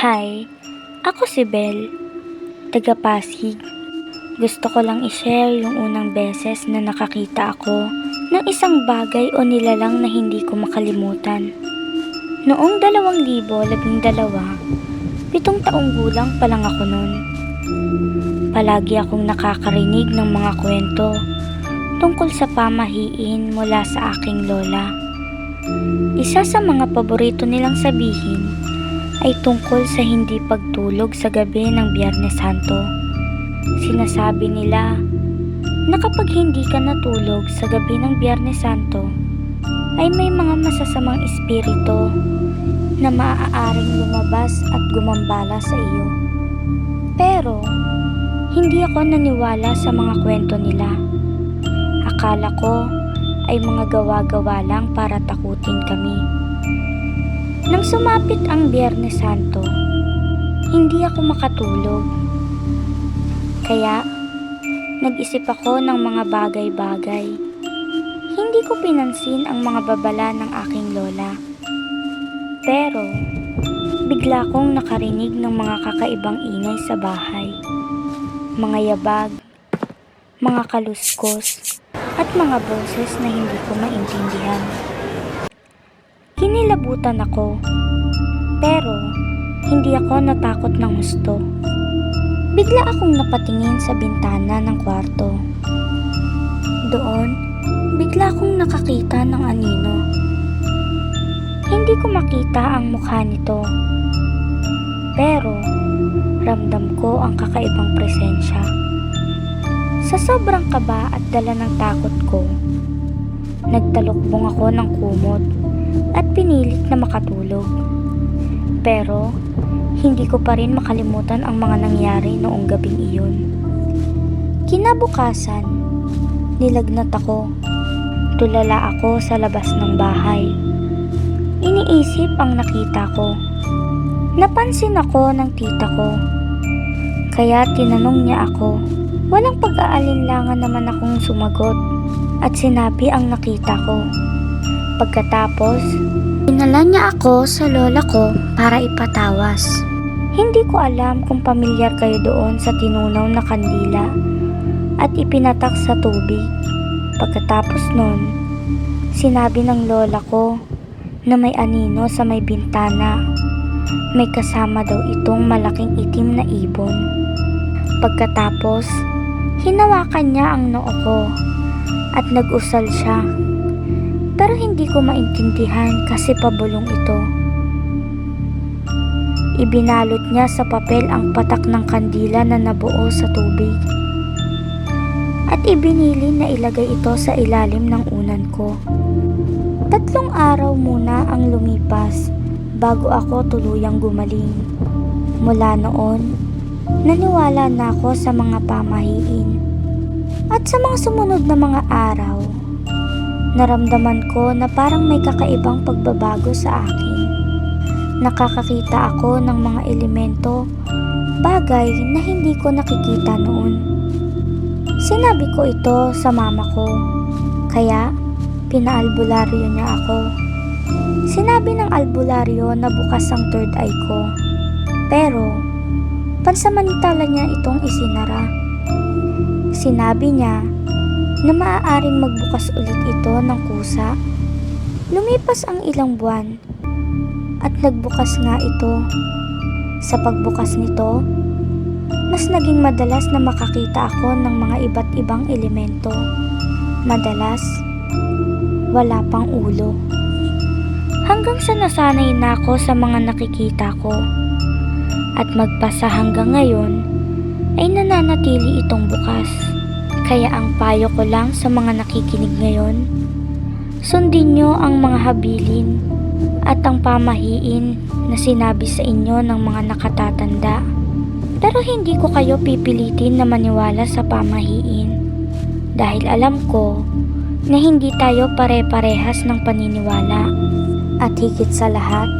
Hi, ako si Belle, taga Pasig. Gusto ko lang i-share yung unang beses na nakakita ako ng isang bagay o nilalang na hindi ko makalimutan. Noong 2012, 7 taong gulang pa lang ako noon. Palagi akong nakakarinig ng mga kwento tungkol sa pamahiin mula sa aking lola. Isa sa mga paborito nilang sabihin ay tungkol sa hindi pagtulog sa gabi ng Biyernes Santo. Sinasabi nila na kapag hindi ka natulog sa gabi ng Biyernes Santo, ay may mga masasamang espiritu na maaaring lumabas at gumambala sa iyo. Pero, hindi ako naniwala sa mga kwento nila. Akala ko ay mga gawa-gawa lang para takutin kami. Nang sumapit ang Biyernes Santo, hindi ako makatulog. Kaya, nag-isip ako ng mga bagay-bagay. Hindi ko pinansin ang mga babala ng aking lola. Pero, bigla kong nakarinig ng mga kakaibang ingay sa bahay. Mga yabag, mga kaluskos, at mga boses na hindi ko maintindihan. Kinilabutan ako, pero hindi ako natakot ng husto. Bigla akong napatingin sa bintana ng kwarto. Doon, bigla akong nakakita ng anino. Hindi ko makita ang mukha nito, pero ramdam ko ang kakaibang presensya. Sa sobrang kaba at dala ng takot ko, nagtalukbong ako ng kumot at pinilit na makatulog. Pero, hindi ko pa rin makalimutan ang mga nangyari noong gabing iyon. Kinabukasan, nilagnat ako. Tulala ako sa labas ng bahay. Iniisip ang nakita ko. Napansin ako ng tita ko. Kaya tinanong niya ako. Walang pag-aalinlangan naman akong sumagot at sinabi ang nakita ko. Pagkatapos, dinala niya ako sa lola ko para ipatawas. Hindi ko alam kung pamilyar kayo doon sa tinunaw na kandila at ipinatak sa tubig. Pagkatapos nun, sinabi ng lola ko na may anino sa may bintana. May kasama daw itong malaking itim na ibon. Pagkatapos, hinawakan niya ang noo ko at nag-usal siya. Pero hindi ko maintindihan kasi pabulong ito. Ibinalot niya sa papel ang patak ng kandila na nabuo sa tubig. At ibinili na ilagay ito sa ilalim ng unan ko. 3 araw muna ang lumipas bago ako tuluyang gumaling. Mula noon, naniwala na ako sa mga pamahiin. At sa mga sumunod na mga araw, naramdaman ko na parang may kakaibang pagbabago sa akin. Nakakakita ako ng mga elemento, bagay na hindi ko nakikita noon. Sinabi ko ito sa mama ko, kaya pinaalbularyo niya ako. Sinabi ng albularyo na bukas ang third eye ko, pero pansamantala niya itong isinara. Sinabi niya na maaaring magbukas ulit ito ng kusa. Lumipas ang ilang buwan at nagbukas nga ito. Sa pagbukas nito, mas naging madalas na makakita ako ng mga iba't ibang elemento. Madalas, wala pang ulo. Hanggang sa nasanay na ako sa mga nakikita ko. At magpasa hanggang ngayon, ay nananatili itong bukas. Kaya ang payo ko lang sa mga nakikinig ngayon, sundin nyo ang mga habilin at ang pamahiin na sinabi sa inyo ng mga nakatatanda. Pero hindi ko kayo pipilitin na maniwala sa pamahiin dahil alam ko na hindi tayo pare-parehas ng paniniwala. At higit sa lahat,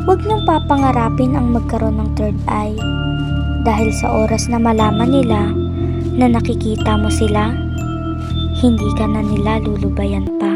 huwag niyong papangarapin ang magkaroon ng third eye dahil sa oras na malaman nila na nakikita mo sila, hindi ka na nila lulubayan pa.